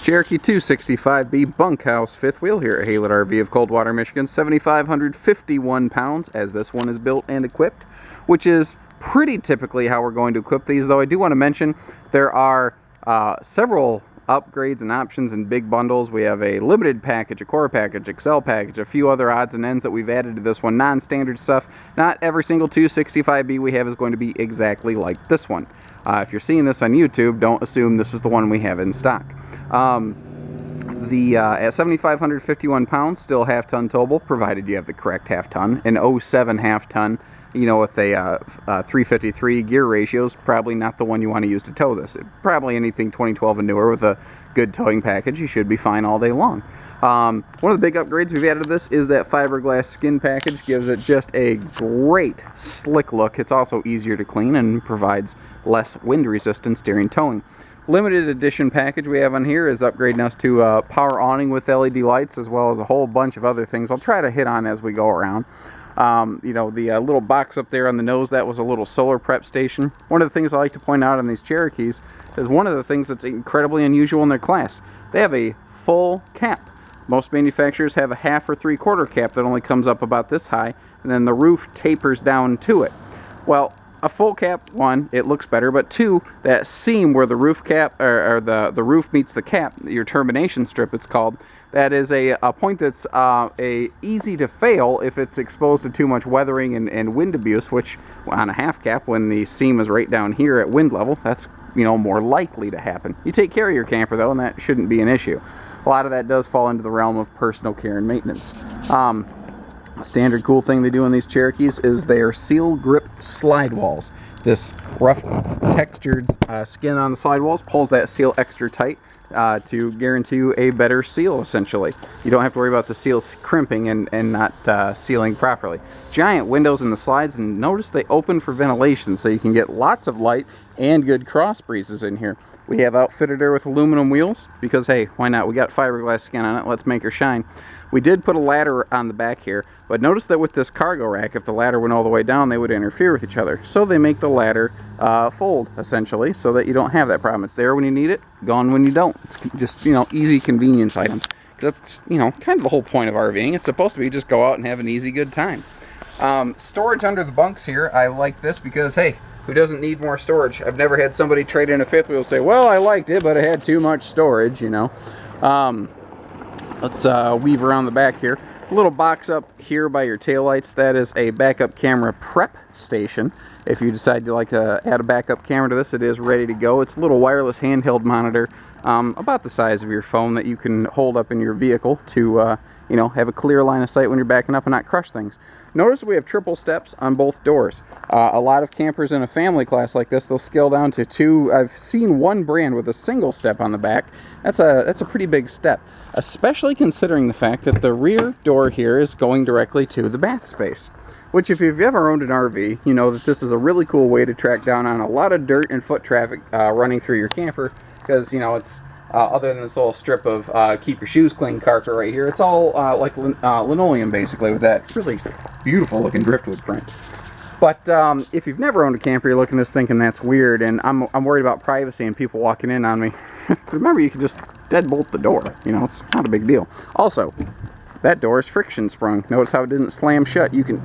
Cherokee 265B Bunkhouse fifth wheel here at Haylett RV of Coldwater, Michigan. 7,551 pounds as this one is built and equipped, which is pretty typically how we're going to equip these, though I do want to mention there are several upgrades and options in big bundles. We have a limited package, a core package, XL package, a few other odds and ends that we've added to this one, non-standard stuff. Not every single 265B we have is going to be exactly like this one. If you're seeing this on YouTube, don't assume this is the one we have in stock. At 7,551 pounds, still half-ton towable, provided you have the correct half-ton. An 07 half-ton, you know, with a 353 gear ratios, probably not the one you want to use to tow this. Probably anything 2012 and newer with a good towing package, you should be fine all day long. One of the big upgrades we've added to this is that fiberglass skin package. Gives it just a great slick look. It's also easier to clean and provides less wind resistance during towing. Limited edition package we have on here is upgrading us to power awning with LED lights, as well as a whole bunch of other things I'll try to hit on as we go around. You know, the little box up there on the nose, that was a little solar prep station. One of the things I like to point out on these Cherokees is one of the things that's incredibly unusual in their class. They have a full cap. Most manufacturers have a half or three-quarter cap that only comes up about this high, and then the roof tapers down to it. Well, a full cap, one, it looks better, but two, that seam where the roof cap or the roof meets the cap, your termination strip it's called, that is a point that's easy to fail if it's exposed to too much weathering and wind abuse, which on a half cap, when the seam is right down here at wind level, that's, you know, more likely to happen. You take care of your camper though, and that shouldn't be an issue. A lot of that does fall into the realm of personal care and maintenance. A standard cool thing they do on these Cherokees is their seal grip slide walls. This rough textured skin on the slide walls pulls that seal extra tight to guarantee you a better seal, essentially. You don't have to worry about the seals crimping and not sealing properly. Giant windows in the slides, and notice they open for ventilation, so you can get lots of light and good cross breezes in here. We have outfitted her with aluminum wheels because, hey, why not? We got fiberglass skin on it. Let's make her shine. We did put a ladder on the back here, but notice that with this cargo rack, if the ladder went all the way down, they would interfere with each other. So they make the ladder fold, essentially, so that you don't have that problem. It's there when you need it, gone when you don't. It's just, you know, easy convenience item. That's, you know, kind of the whole point of RVing. It's supposed to be just go out and have an easy, good time. Storage under the bunks here, I like this because, hey, who doesn't need more storage? I've never had somebody trade in a fifth wheel say, well, I liked it, but it had too much storage, you know. Let's weave around the back here. A little box up here by your taillights, that is a backup camera prep station. If you decide to like to add a backup camera to this, it is ready to go. It's a little wireless handheld monitor, about the size of your phone, that you can hold up in your vehicle to, you know, have a clear line of sight when you're backing up and not crush things. Notice we have triple steps on both doors. A lot of campers in a family class like this, they'll scale down to two. I've seen one brand with a single step on the back. That's a pretty big step, especially considering the fact that the rear door here is going directly to the bath space. Which, if you've ever owned an RV, you know that this is a really cool way to track down on a lot of dirt and foot traffic running through your camper, because, you know, it's other than this little strip of keep your shoes clean carpet right here, it's all like linoleum, basically, with that really beautiful looking driftwood print. But if you've never owned a camper, you're looking at this thinking that's weird, and I'm worried about privacy and people walking in on me. Remember, you can just deadbolt the door. You know, it's not a big deal. Also, that door is friction sprung. Notice how it didn't slam shut. You can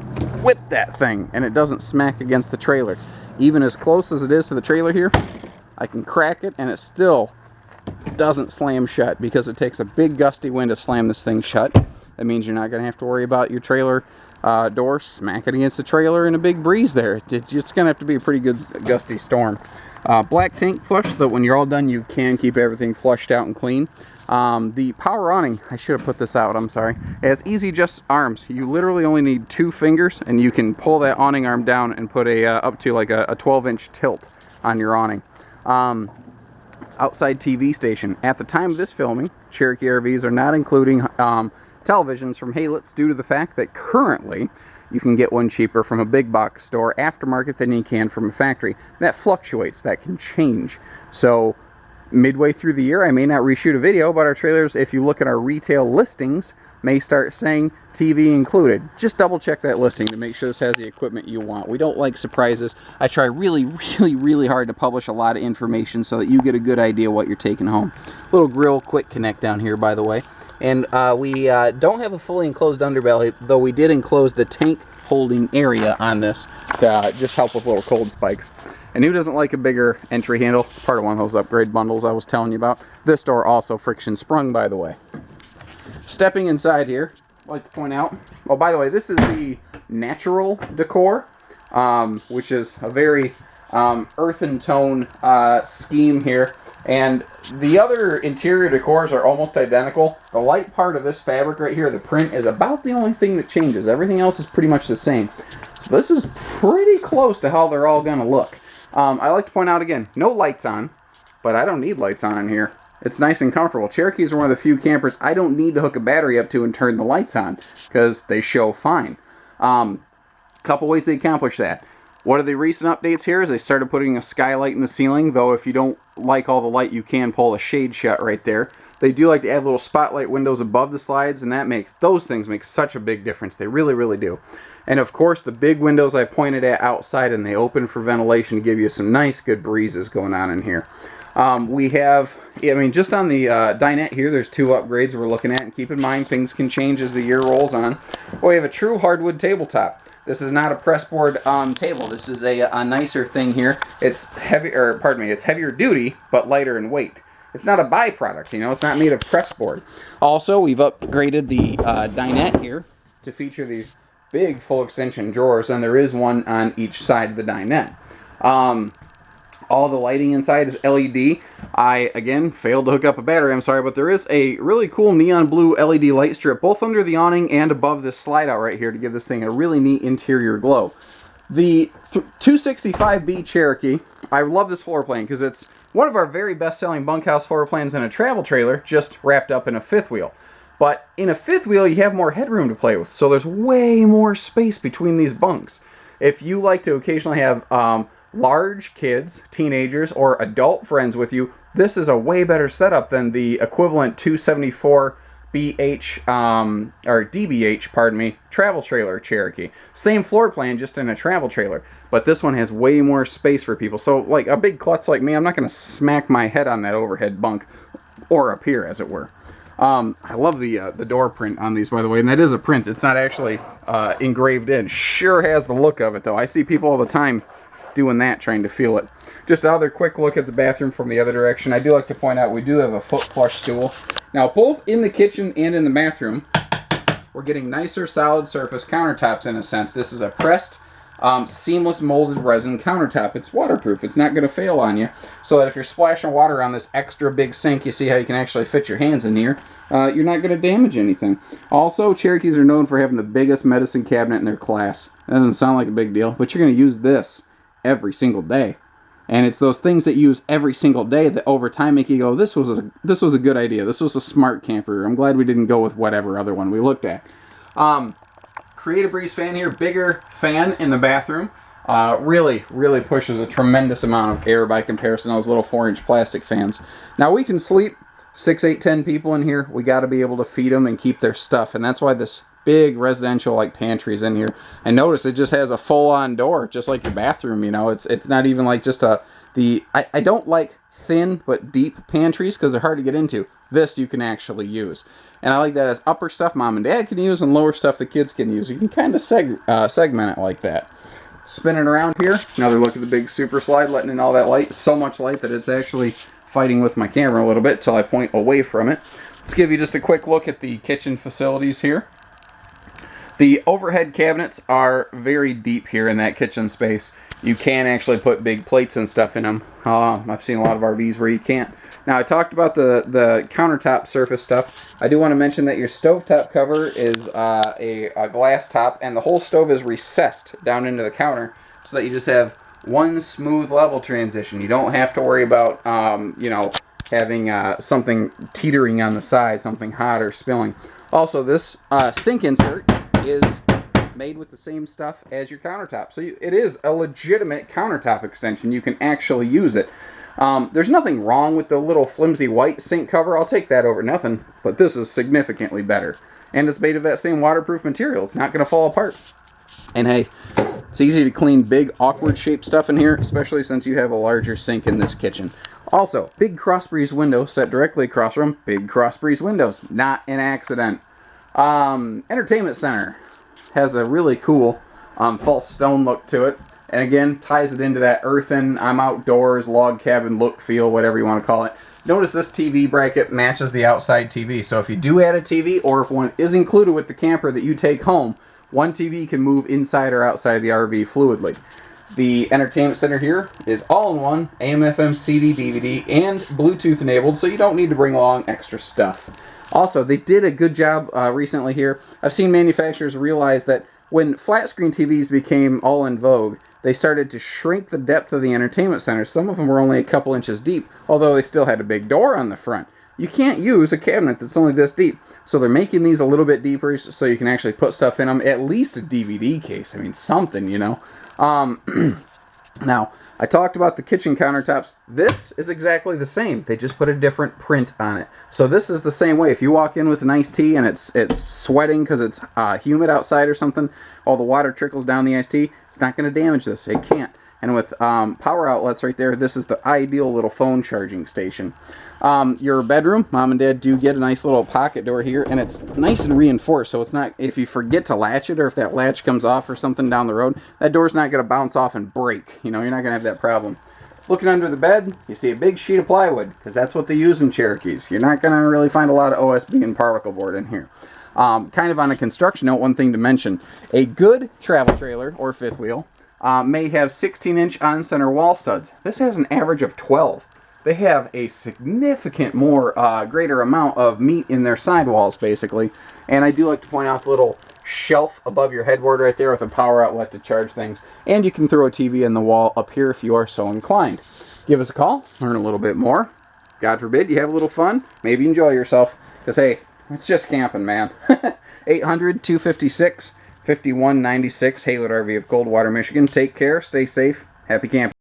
whip that thing, and it doesn't smack against the trailer. Even as close as it is to the trailer here, I can crack it, and it still doesn't slam shut, because it takes a big gusty wind to slam this thing shut. That means you're not going to have to worry about your trailer door smacking against the trailer in a big breeze there. It's going to have to be a pretty good gusty storm. Black tank flush, so that when you're all done, you can keep everything flushed out and clean. The power awning, I should have put this out, I'm sorry. It has easy adjust arms. You literally only need 2 fingers, and you can pull that awning arm down and put a up to like a 12-inch tilt on your awning. Outside TV station. At the time of this filming, Cherokee RVs are not including televisions from Haylett's, due to the fact that currently you can get one cheaper from a big box store aftermarket than you can from a factory. That fluctuates, that can change. So midway through the year, I may not reshoot a video, but our trailers, if you look at our retail listings, may start saying TV included. Just double check that listing to make sure this has the equipment you want. We don't like surprises. I try really hard to publish a lot of information so that you get a good idea what you're taking home. Little grill quick connect down here, by the way. And we don't have a fully enclosed underbelly, though we did enclose the tank holding area on this to just help with little cold spikes. And who doesn't like a bigger entry handle? It's part of one of those upgrade bundles I was telling you about. This door also friction sprung, by the way. Stepping inside here, I'd like to point out, oh, by the way, this is the natural decor, which is a very earthen tone scheme here. And the other interior decors are almost identical. The light part of this fabric right here, the print, is about the only thing that changes. Everything else is pretty much the same. So this is pretty close to how they're all going to look. I like to point out again, no lights on, but I don't need lights on in here. It's nice and comfortable. Cherokees are one of the few campers I don't need to hook a battery up to and turn the lights on, because they show fine. Couple ways they accomplish that. One of the recent updates here is they started putting a skylight in the ceiling, though if you don't like all the light, you can pull the shade shut right there. They do like to add little spotlight windows above the slides, and that makes those things make such a big difference. They really do. And of course, the big windows I pointed at outside, and they open for ventilation to give you some nice, good breezes going on in here. We have, I mean, just on the dinette here, there's 2 upgrades we're looking at, and keep in mind things can change as the year rolls on. We have a true hardwood tabletop. This is not a pressboard table. This is a nicer thing here. It's heavy, or pardon me, it's heavier duty, but lighter in weight. It's not a byproduct, you know, it's not made of pressboard. Also, we've upgraded the dinette here to feature these big full extension drawers, and there is one on each side of the dinette. All the lighting inside is LED. I, again, failed to hook up a battery, I'm sorry, but there is a really cool neon blue LED light strip both under the awning and above this slide out right here to give this thing a really neat interior glow. The 265B Cherokee, I love this floor plan because it's one of our very best-selling bunkhouse floor plans in a travel trailer, just wrapped up in a 5th wheel. But in a 5th wheel, you have more headroom to play with, so there's way more space between these bunks. If you like to occasionally have large kids, teenagers, or adult friends with you, this is a way better setup than the equivalent 274 BH, or DBH, pardon me, travel trailer Cherokee. Same floor plan, just in a travel trailer. But this one has way more space for people. So, like, a big klutz like me, I'm not going to smack my head on that overhead bunk, or up here, as it were. I love the door print on these, by the way, and that is a print. It's not actually engraved in. Sure has the look of it, though. I see people all the time doing that, trying to feel it. Just another quick look at the bathroom from the other direction. I do like to point out we do have a foot flush stool. Now, both in the kitchen and in the bathroom, we're getting nicer solid surface countertops in a sense. This is a pressed, seamless molded resin countertop. It's waterproof. It's not going to fail on you. So that if you're splashing water on this extra big sink, you see how you can actually fit your hands in here, you're not going to damage anything. Also, Cherokees are known for having the biggest medicine cabinet in their class. That doesn't sound like a big deal, but you're going to use this every single day. And it's those things that you use every single day that over time make you go, this was a good idea. This was a smart camper. I'm glad we didn't go with whatever other one we looked at. Create a breeze fan here, bigger fan in the bathroom. Really pushes a tremendous amount of air by comparison to those little 4-inch plastic fans. Now we can sleep 6, 8, 10 people in here. We got to be able to feed them and keep their stuff, and that's why this big residential like pantries in here. And notice it just has a full-on door, just like your bathroom. You know, it's not even like just I don't like thin but deep pantries because they're hard to get into. This you can actually use, and I like that as upper stuff mom and dad can use and lower stuff the kids can use. You can kind of segment it like that. Spinning around here, another look at the big super slide, letting in all that light. So much light that it's actually fighting with my camera a little bit till I point away from it. Let's give you just a quick look at the kitchen facilities here. The overhead cabinets are very deep here in that kitchen space. You can actually put big plates and stuff in them. I've seen a lot of RVs where you can't. Now, I talked about the countertop surface stuff. I do want to mention that your stovetop cover is a glass top, and the whole stove is recessed down into the counter so that you just have one smooth level transition. You don't have to worry about, you know, having something teetering on the side, something hot or spilling. Also, this sink insert is made with the same stuff as your countertop. So it is a legitimate countertop extension. You can actually use it. There's nothing wrong with the little flimsy white sink cover. I'll take that over nothing, but this is significantly better. And it's made of that same waterproof material. It's not going to fall apart. And hey, it's easy to clean big, awkward shaped stuff in here, especially since you have a larger sink in this kitchen. Also, big cross breeze window set directly across from big cross breeze windows. Not an accident. Entertainment center has a really cool false stone look to it. And again, ties it into that earthen, I'm outdoors, log cabin look, feel, whatever you want to call it. Notice this TV bracket matches the outside TV. So if you do add a TV, or if one is included with the camper that you take home, one TV can move inside or outside of the RV fluidly. The entertainment center here is all-in-one, AM, FM, CD, DVD, and Bluetooth enabled, so you don't need to bring along extra stuff. Also, they did a good job recently here. I've seen manufacturers realize that when flat screen TVs became all in vogue, they started to shrink the depth of the entertainment center. Some of them were only a couple inches deep, although they still had a big door on the front. You can't use a cabinet that's only this deep. So they're making these a little bit deeper so you can actually put stuff in them. At least a DVD case. I mean, something, you know. Now, I talked about the kitchen countertops. This is exactly the same. They just put a different print on it. So this is the same way. If you walk in with an iced tea and it's sweating because it's humid outside or something, all the water trickles down the iced tea, it's not going to damage this. It can't. And with power outlets right there, this is the ideal little phone charging station. Your bedroom, mom and dad do get a nice little pocket door here, and it's nice and reinforced, so it's not, if you forget to latch it, or if that latch comes off or something down the road, that door's not going to bounce off and break. You know, you're not going to have that problem. Looking under the bed, you see a big sheet of plywood, because that's what they use in Cherokees. You're not going to really find a lot of OSB and particle board in here. Kind of on a construction note, one thing to mention, a good travel trailer, or fifth wheel, may have 16-inch on-center wall studs. This has an average of 12. They have a significant more greater amount of meat in their sidewalls, basically. And I do like to point out the little shelf above your headboard right there with a power outlet to charge things. And you can throw a TV in the wall up here if you are so inclined. Give us a call, learn a little bit more. God forbid you have a little fun, maybe enjoy yourself. Because, hey, it's just camping, man. 800-256-5196, Hayward RV of Coldwater, Michigan. Take care, stay safe, happy camping.